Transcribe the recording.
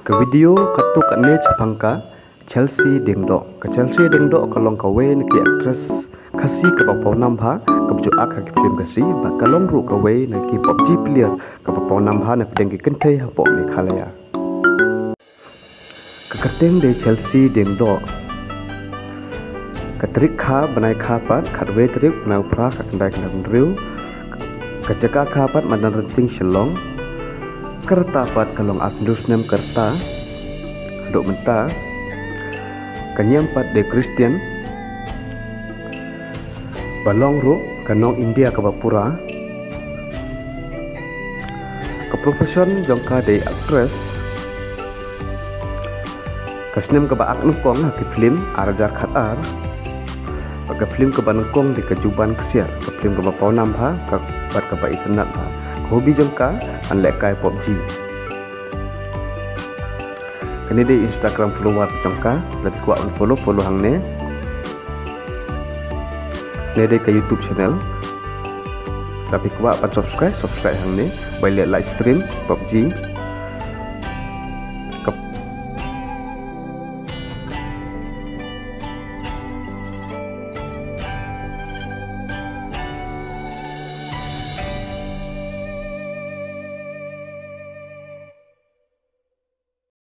Ke video katu katne chapangka Chelsea Dingdo. Ke Chelsea Dingdo kalong kawe ni ki actress kasi ke papau nambha ke baju ak ke film kasi ba kalong ru kawe ni ki PUBG player ke papau nambha na pedeng ki kentai ha po Meghalaya. Ke kerteng de Chelsea Dingdo. Ke trik kha banai kha pat khatwe trik banai upra ka kendai kendai riu. Ke jaka kha pat madan renting Shillong. Kerta pat kalong akndus nem kerta dok menta kanyam pat de Christian balong ru kanong India ke bapura ke profesion jongka de actress kasnem ke baak nukong ke film Arjar Khatar ke film ke banukong di kejuban kesiar ke film ke bapau nambha ke bat ke ba internet ba hobi jongka an lekai PUBG kini di Instagram follower jongka lebih kuat follow hang ne de ke YouTube channel tapi kuat pan subscribe hang ne by live stream PUBG